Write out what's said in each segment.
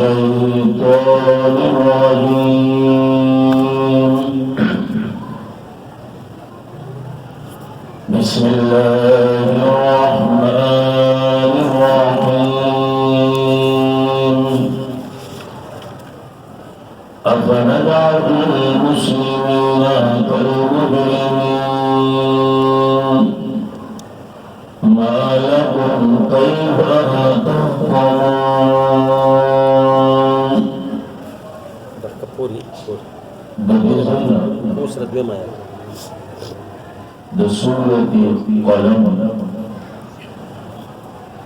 الشيطان الرجيم بسم الله الرحمن الرحيم أفنجعل المسلمين كالمجرمين ما لكم كيف تحكمون سورة قلم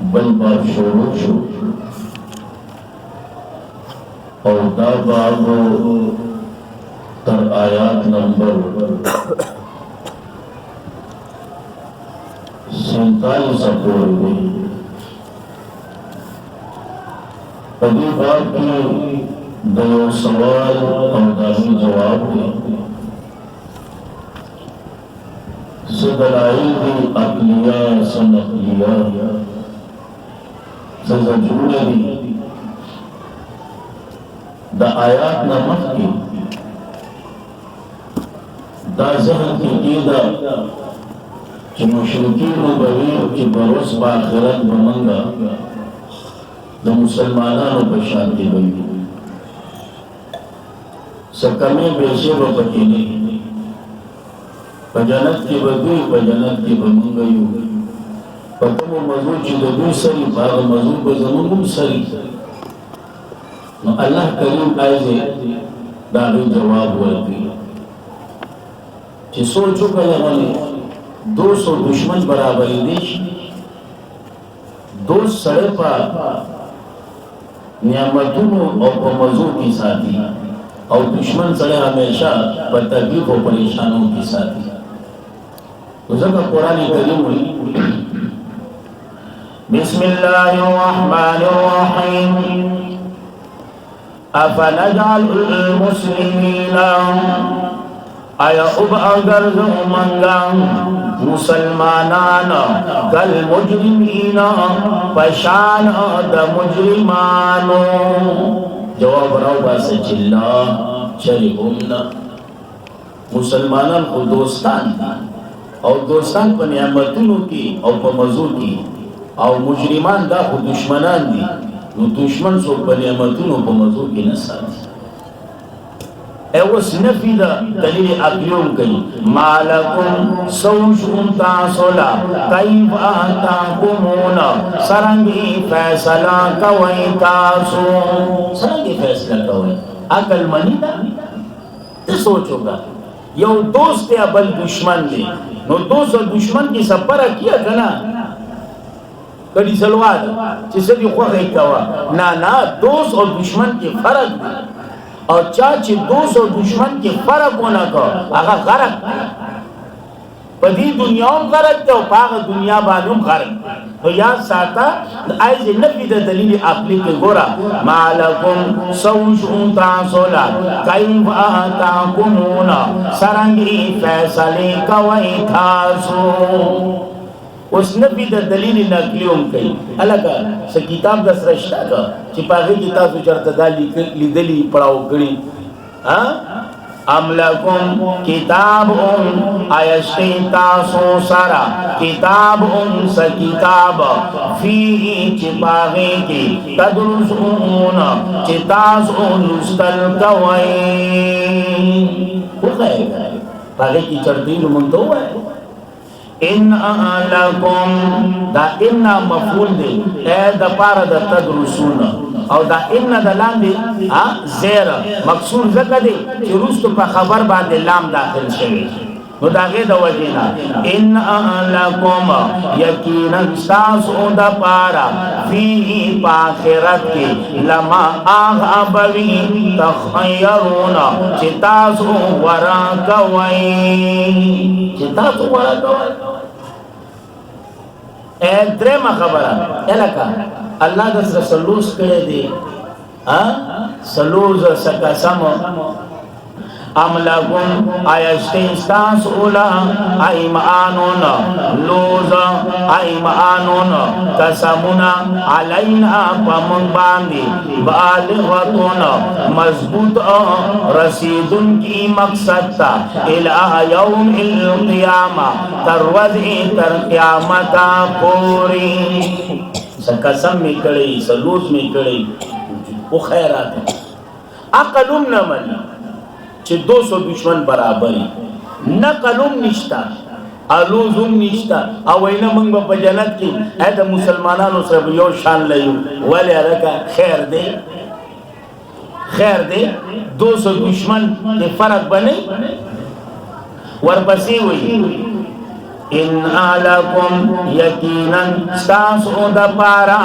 بل باب شروع شو اور دا باب تر آیات نمبر 47 پورے ہوئی پہلی باب کی دو سوال اور داخل جواب دی دلائل دی عقلیہ سنقلیہ زجور دی دا آیات نمک کی دا ذہن کی قیدہ چی مشرکین و بغیر کی بروس باخرت بمنگا دا مسلمانان و بشانتی بئی سکمی بیشے و پکینے پجانت کی بدوی پجانت کی بمنگیو پتم و مضور چی دوی سری باغ مضور بزمونگم سری نو اللہ کریم آئیزے داغی جواب ورکی چی سوچو کا یغنی 200 دشمن برابری دیش 2 سڑے پا نعمتونو او پا مضور کی ساتھی او دشمن سڑے ہمیشہ پر تکلیف و پریشانوں کی ساتھی تو ذکر قرآن کریم ہوئی بسم اللہ الرحمن الرحیم افنجعل المسلمین آیا اب اگر زمانگا مسلمانان کل مجرمین پشان دا مجرمانو جواب راو باسا چلا چری امنا مسلمانان کو دوستان اور دوستان پا نعمتونو کی او پا مزو کی او مجرمان دا خود دشمنان دی نو دشمن سو پا نعمتونو پا مزو کی نساتی ایوس نفی دا دلیل اقلیون کئی مالکم سوشون تاسولا کیف آتاکمونا سرنگی فیصلہ کوئی تاسو سرنگی فیصلہ کوئی عقل منی دا تی سوچو گا یو دوست یا بل دشمن دی نو دوست و دشمن کی سپرہ کیا کنا کڑی سلوات چیسے دی خواہی کوا نا دوست اور دشمن کی فرق دی اور چاچی دوست اور دشمن کی فرق ہونا کو آگا غرق پدی دنیا غرق تے و پاگ دنیا بانیم غرق تو یاد ساتا آئیز نفی دا دلیل عقلی کے گورا مالکم سوشون تاسولا کیف آتاکمونا سرنگی فیصلے کوئی تاسو اس نبی دا دلیل نقلیوں کئی الگا سا کتاب دا سرشتا کا چی پاگی کتاب سو چرتا دا لیدلی پڑاو کری ام لکم کتاب آیشتی تاسو سارا کتاب سا کتاب فی چی پاگی کی تدرسون چی تاسو نستل کوئی وہ خیر پاگی کی چرتی نمانتو ہے ان لکم دا ان مفعول دی اے دا پارا دا تدرسون او دا ان دا لام دی زیر مقصور زکا دی چی روستو پا خبر باندے لام داخل شوی نو دا غیر دا وجینا ان لکم یقینا ساسو دا پارا فی پاخرت کی لما آغا بوی تخیرون چی تاسو ورا کوئی چی تاسو ورا کوئی ایک درم خبرہ ایلکا اللہ دس سلوز کرے دی سلوز سکا سمو ام لکم ایشتستاس اولا ایمانون لوز ایمانون قسمنا علینا پمون باندی بالغتون مضبوط رسیدن کی مقصد تا الى یوم القیامة تروز تر قیامتا پوری قسم میں کڑی سلوز میں کڑی وہ خیرات ہے عقلم نمانی چه 200 دشمن برابری نقلم نشتا علوزم نشتا او اینا منگ با جنت کی ایتا مسلمانانو سر یو شان لیو ولی رکا خیر دے 200 دشمن کے فرق بنے ورپسی ہوئی ان آلکم یقینا ستاسو دا پارا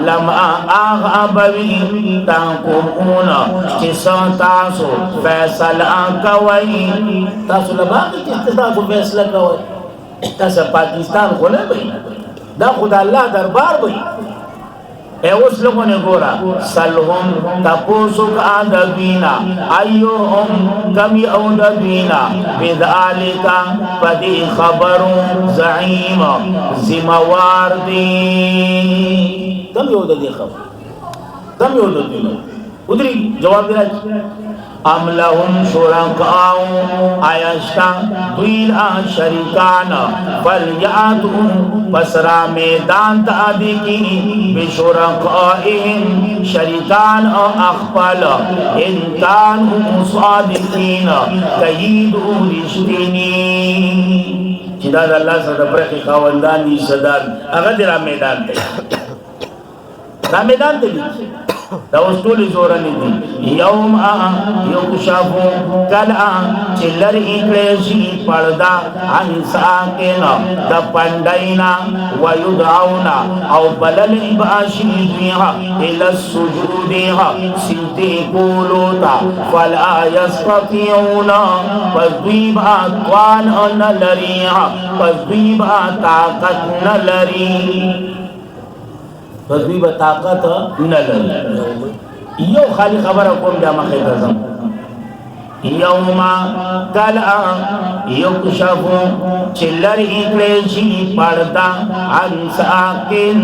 لما آغابوی تاکمونا چسا تاسو فیصلہ کوئی تاسو لباقی چسا تاسو فیصلہ کوئی تاسو پاکستان خونه بھئی دا خدا اللہ دربار بھئی اے اس لوگوں نے گورا سلہم تپوسک آدبینا ایوہم کمی اودبینا بدعالکا پدی خبرون زعیم زموار دی کمی اودبی خبر کمی اودبینا ادری جواب دینا ام لهم شرکاء آیشتا دویل شریکان فلیاتو پسرا میدان تادی کی بشرکائهم شریکان اخفل انکان صادقین قید رشتینی چیداد اللہ صدر برخی خواندان دی صدر اگر دیرا میدان تے دا میدان تے دی دا وستولی زورنی دی یوم یکشفو کلا چلر اکریشی پردا عن ساکن دا پندینا ویدعونا او بلل اباشی دویها الاسجودیها سیدی کولوتا فلا یستطیعونا فضویب آتوان نلریها فضویب آتاقت نلری فضوی با طاقت نلل یو خالی خبر اکم جامع خیط ازم یوما کلا یکشفو چلر اکلیشی پڑتا عن ساکن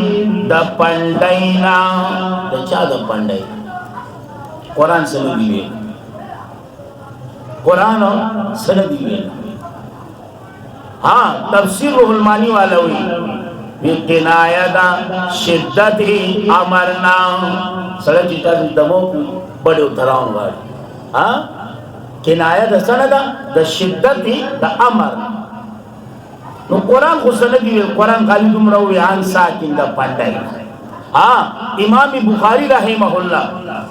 دا پندینا دا چا دا پندینا قرآن سندی وی قرآن سندی وی ہاں تفسیر روح المانی والا ہوئی کنایہ دا شدت امرنا سڑا چیتا دمو بڑے اتراؤں گا کنایہ دا سڑا دا شدت دا امر نو قرآن خود سنگی قرآن خالی دم روی عن ساکن دا پندائی امام بخاری رحمہ اللہ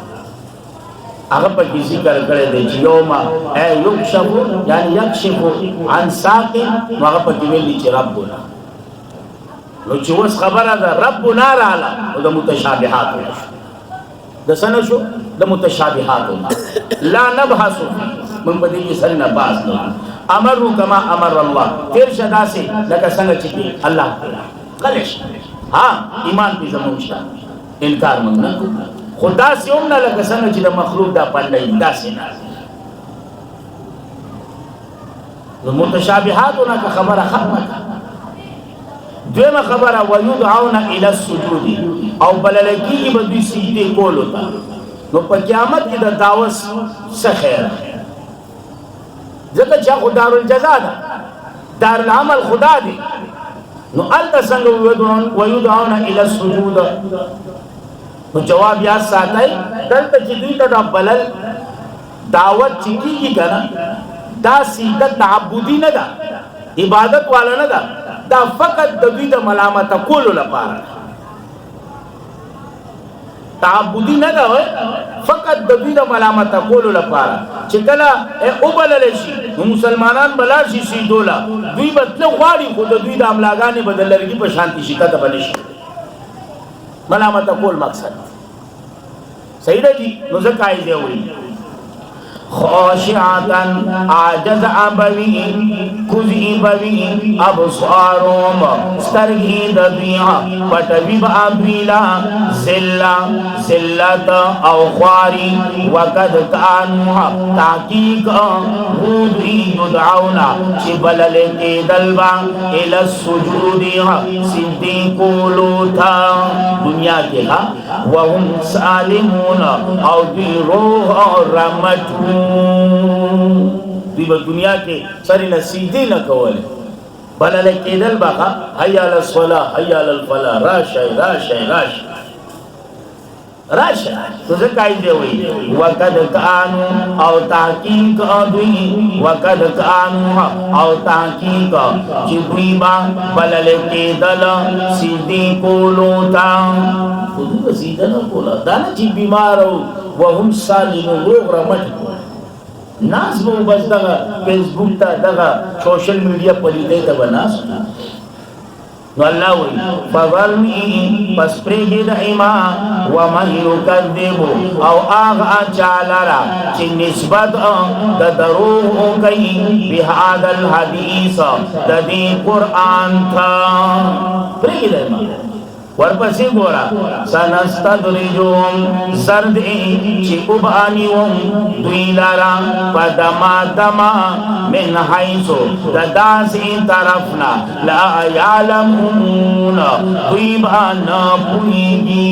اگر پر کسی کرے دے یوم اے یکشفو یعنی یکشفو عن ساکن نو اگر پر کمیلی چی رب بولا نو چې اوس خبره ده ربنا رااله نو د متشابهاتو د څه شو د متشابهاتو لا نبحث من په دې کې سره نه باس نه امر کما امر الله تیر شدا سي لکه څنګه چې الله قلش ها ایمان په زموږ انکار موږ نه خدا سي هم نه لکه څنګه چې د مخلوق دا پندای دا سي نه نو متشابهاتو نه خبره ختمه دویم خبره ویدعون الى السجود او بللکی بدوی سجدے کولو تا نو پا قیامت کی دا دعوت سخیر ذکر چاہ خود دار الجزا دا دار العمل خدا دے نو التا سنگ ویدعون الى السجود نو جواب یاد ساتا ہے دلتا چیدوی تا دا بلل دعوت چکی کی کنا دا سیدہ تعبودی ندا عبادت والا ندا دا فقط دوی دا ملامت کولو لپارا تعبدی ندا ہوئے فقط دوی دا ملامت کولو لپارا چکلا اوبللشی مسلمانان بلاشی سیدولا دوی بطلق غاری خود دوی دا عملاغانی بدل لرگی پر شانتی شکتا بلشی ملامت کول مقصد صحیح دا جی نزک آئیزے ہوئی خاشعتن عاجز ابوی کذی بوی ابصارهم سترگی دبیع پتوی با ابویلا زلت او خواری وقد کانوها تحقیق غودی یدعونا چی بلل کے دلبا الى السجود سیدی کولوتا دنیا کے وهم سالمون او دی روح رمتون دی با دنیا کے سری نسیدی نکوالے بلل کے دلبا حیا للصلاة حیا للفلاح راشای راشای راشای راشا تو زکای دی وی وقد کانو او تحقیق دوی وقد کانو او تحقیق چی دوی با بلل کے دل سیدی کولو تا خودو سیدی نکولا دانا چی بیمارو وهم سالمون روغ رمت ناس بو بس دغا فیسبوک تا دغا سوشل میڈیا پلیتے تا بناس نو اللہ وی فظلمی پس پریگی دائما ومن یکذبو او آغا چالارا چی نسبت دا دروغ کئی بہاد الحدیث دا دی قرآن تھا پریگی دائما ورپسی گورا سنستدرجوم سردئی چی ابانیوم دوی لارا پدما دما من حیثو دداسی طرفنا لا یعلمون دوی بانا پویگی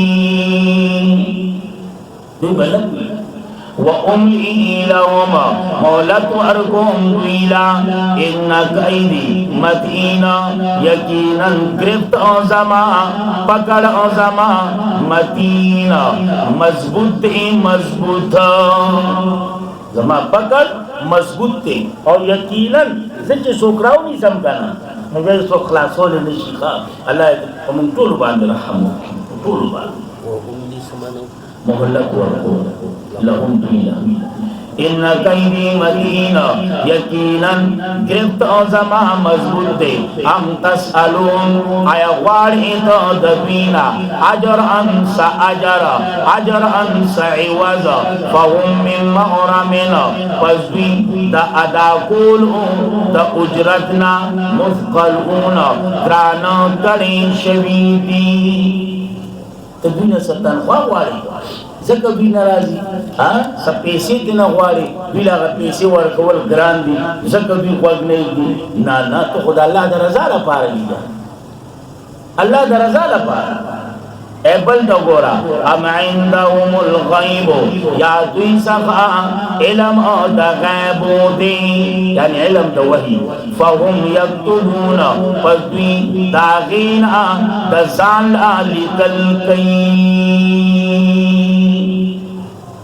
دوی بانا پویگی وَأُمْلِئِ لَهُمَا مَوْلَتُ أَرْكُمْ دُوِيلًا إِنَّ كَيْدِي مَتِينًا یقیناً گرفت اوزما پکڑ اوزما متینا مضبوط مضبوط زما پکڑ مضبوط تے اور یقیناً زچ سوکراو نہیں سمکانا مگر سو خلاصو لے نشیخا اللہ من طول باند رحمو طول باند محلت ورکو لهم دنیا ان قیدی مدینہ یقیناً گرفت اوزما مضبوط دے ہم تسألون آیا غواری تو دبینا عجر انسا عجر عجر انسا عوض فهم من مغرمنا فزوی دا ادا کولون دا اجرتنا مثقلون گرانا کرین شویدی تدوین ستن غواری زکه دوی ناراضي ها پیسې دې نه غواړي دوی لا پیسې ورکول ګران دي زکه دوی خوښ نه دي نه نه ته خدای الله د رضا لپاره دی الله د رضا لپاره ایبل دا گورا ام عندهم الغیب یا دوی صفا علم دا غیبو دی یعنی علم دا وحی فهم یکتبون پس دوی داغین دا زان لکل کئی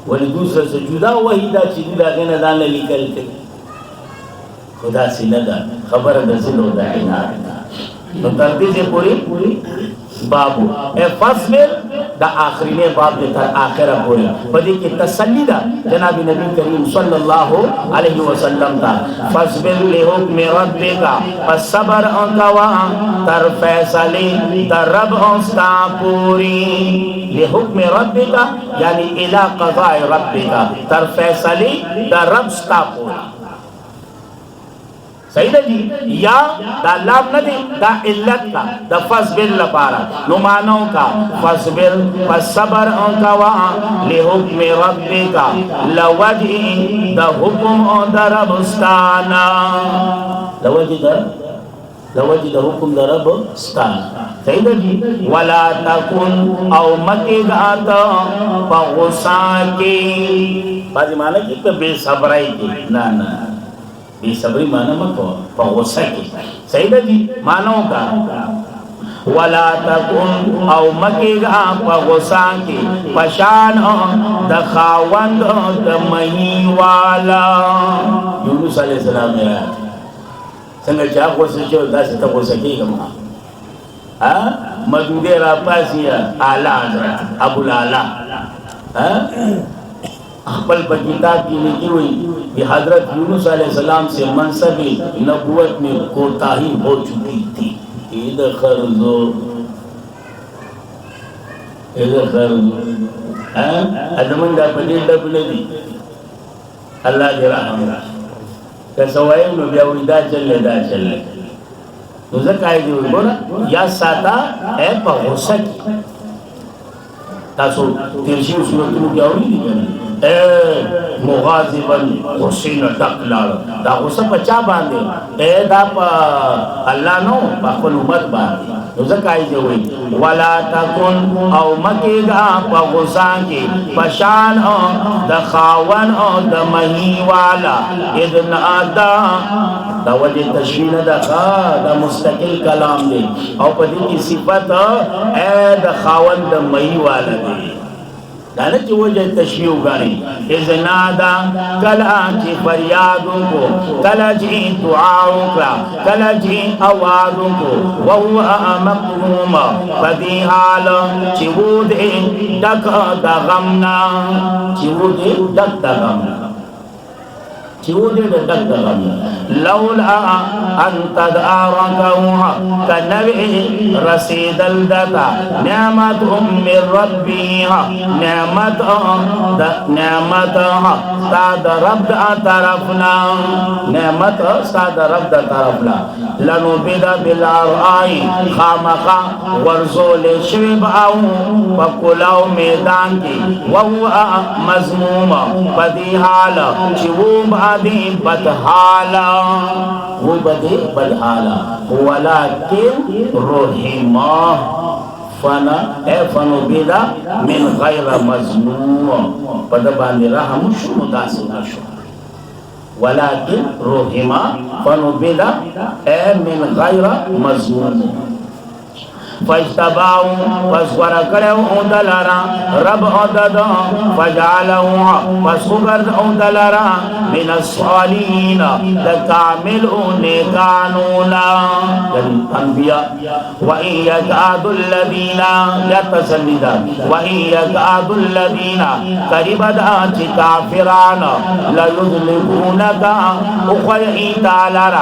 ولی دوسرا سے جدا وحی دا چی دا غین دان لکل کئی خدا سی ندا خبر دا سلو دا عناد تو تردی سے پوری بابو اے فصبر دا آخرین باب دے تر آخرہ پوری پدی کی تسلی دا جناب نبی کریم صلی اللہ علیہ وسلم تا فصبر لحکم ربکا پس صبر انکوا تر فیصلی تر رب انستا پوری لحکم ربکا یعنی الہ قضاء ربکا تر فیصلی تر رب ستا پوری صحیح جی یا دا لام نہ دے دا علت کا دا فصبر لپارا نمانوں کا فصبر فصبر انکا وہاں لحکم ربی کا لوجی دا حکم دا ربستانا لوجی دا حکم دا ربستانا صحیح جی ولا تکن او مکیگاتا فغصان کی بازی مانا کی کہ بے صبرائی کی نا نا بے صبری مانا مکو پغوصہ کی سیدہ جی مانو کا ولا تکن او مکیگا پغوصہ کی پشان دا خاوند دا مہی والا یونس علیہ السلام نے آیا سنگا چاہ غوصہ چاہو دا سے تا غوصہ کی گا مدود را پاسی آلہ حضرت ابو العلا اخبر پر کتاب کی لکھی ہوئی کہ حضرت یونس علیہ السلام سے منصب نبوت میں کوتاہی ہو چکی تھی ادھر خرزو ادھر خرزو ادمن دا پدیل ڈب ندی الله دې رحم وکړي که سوایم نو بیا وې دا چل نو ځکه یې وګوره یا ساته په غوسه کې تاسو تیر شي صورتونو کې اورېدي کنه مغاظبا حسین ټکلار دا غوسه په چا باندې دا په الله نو په خپل امت باندې نو ځکه یې وایي ولا تکن او مکیګا په غوسه کې پشان د خاون او د مهی والا اذن ادا دا وجه تشبیه نه دا مستقل کلام دی او په دې کې صفت د خاون د مهی والا دی دا نه چې وجه تشبیه وګڼي اذنادا کلا چې فریادو کو کلا چې دعا وکړه کلا چې आवाज کو وهو مقروم فدي حال چې و دې ډک د غمنا چې و دې ډک د غمنا چې و دې ډک د غمنا لولا ان تداركه كنبي رسيد الدتا نعمت من ربها نعمت استاد رب طرفنا نعمت استاد رب طرفنا لنو بدا بالارعاء خامخا ورزول شویب او وکلاو میدان کی وهو مضموم بدی حال چوب آدی بدحالا وہ بدی بدحالا ولكن رحمه فنو بدا من غیر مضموم پدہ باندې رحم شو متاثر شو ولكن رحمه فنو بدا من غیر مضموم فاجتباو فاسور کرو اندلارا رب عدد فجعلو فاسقرد اندلارا من الصالحین لکامل نیکانونا انبیاء وَإِن يَكَادُ الَّذِينَ يَتَسَلِّدَ وَإِن يَكَادُ الَّذِينَ قَرِبَدَ كَافِرَانَ لَيُذْلِقُونَكَ اُخَيْعِ تَعْلَرَ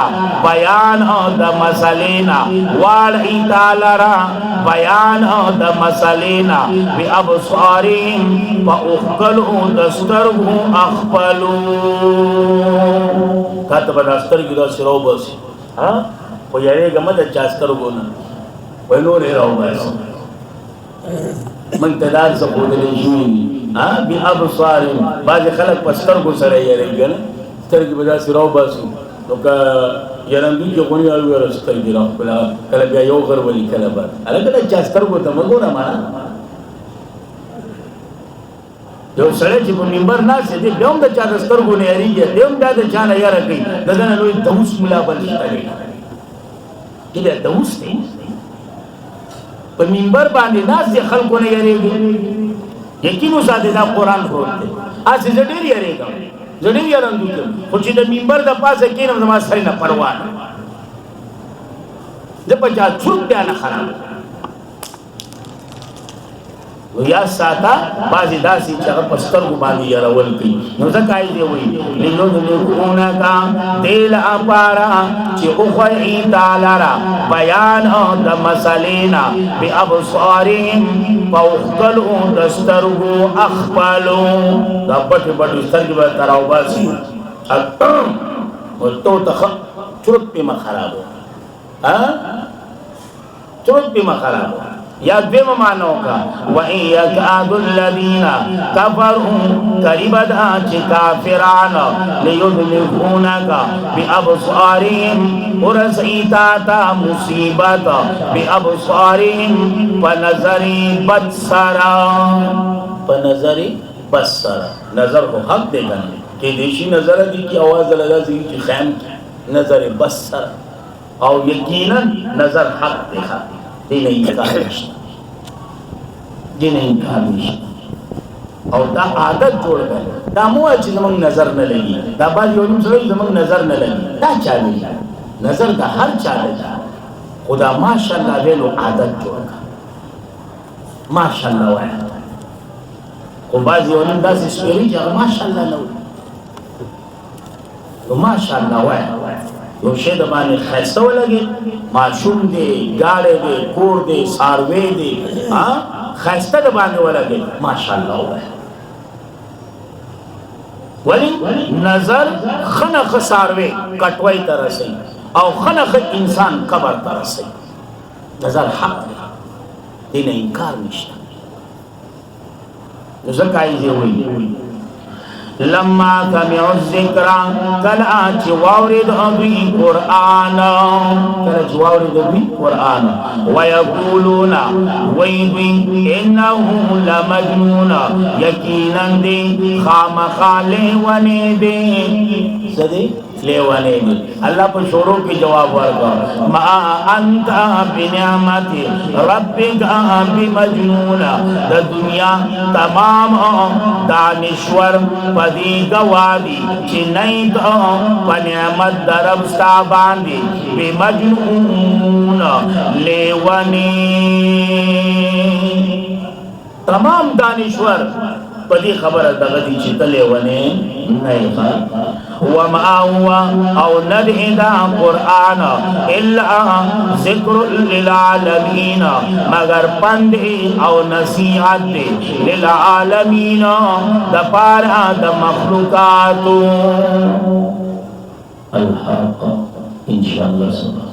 بیان د مسلینا وَالْعِ تَعْلَرَ بیان د مسلینا بی ابصارهم و اخقلو دسترگو اخپلو کہتا با دسترگی دا سراو باسی و یعنی گا مدد چاسترگو نا و نوری راو باسی منتدار سپودلی شوینی بی ابصارهم بعض خلق پسترگو سر یعنی گا سترگی با دا سراو باسی نو که یرندو کې غونی او ورستل دی راو کله بیا یو غر ولی کله بر الګ د چاستر کو ته مګونه ما یو سره چې په منبر ناس دي دوم د چاستر کو نه یریږي دوم د چا نه یاره کوي دغه نوې دوس ملا بل شته کله دوس دی په منبر باندې ناس دي خلکو نه یریږي یقینو ساده دا قران ورته اسی ډېر یریږي زړی یارندو خو چې د منبر د پاسه کینم زما سره نه پروا نه د پچا څوک بیا نه خراب ویا ساته بازي داسي چې هغه پسترګو باندې یارول کوي نو ځکه یې دی وایي لینو دلونه کا دل اپارا چې او خوای تعالی بیان د مسلینا بی ابصارهم فوقلو دسترګو اخپلو دا پټ پټ سترګې به تراو باسي او تو ته چرت په مخرابو چرت په مخرابو یا دویم معنی کا وَإِن يَكَادُ الَّذِينَ كَفَرُوا قَرِبَدْ آچِ کافران لِيُذْلِقُونَكَ بِأَبْصَارِهِمْ ورسیتاتا مصیبت بِأَبْصَارِهِمْ فَنَظَرِ بَصَّرًا فَنَظَرِ بَصَّرًا نظر کو حق دے گا کہ دیشی نظر دی کی آواز لگا زی کی خیم نظر بصر او یقینا نظر حق دے گا دین انکار نشتا دین انکار نشتا او دا عادت جوڑ گئے دا موہ چی زمان نظر نہ لگی دا بعد یونیم سلوی زمان نظر نہ لگی دا چاہے نظر دا ہر چاہے خدا ماشاءاللہ ویلو عادت جوڑ گا ماشاءاللہ وائے خو بعض یونیم دا سی سپیری جا ماشاءاللہ نوی ماشاءاللہ وائے یو شی د باندې خسته ولګي معشوم دی گاړې دی کور دی ساروی دی خسته د باندې ولګي ماشاءالله वली नजर खनख सारवे कटवाई तरह से और खनख इंसान कबर तरह से नजर हक दिन इनकार निश्ता जकाइजे हुई लम्मा समिउ ज़िक्रा कला वारिद अभी कुरान कला वारिद अभी कुरान वयकूलूना वैबी इन्नहु लमजनून यकीनन दे खामखाले वने दे सदे लेवाने दे अल्लाह पर शोरों के जवाब वर्गा मा अंता बिनियामति रब्बिका बिमजनून द दुनिया तमाम दानिश्वर पदी गवादी चिन्नई तो पनियामत दरबस्ता बांधी बिमजनून लेवाने तमाम दानिश्वर पदी खबर दगदी चितले वने नहीं खा वमा हुआ औ नदहिदा कुरान इल्ला ज़िक्रुल लिल आलमीन मगर पंदे औ नसीहत लिल आलमीन दपारा द मखलूकात अल्लाह इंशाअल्लाह।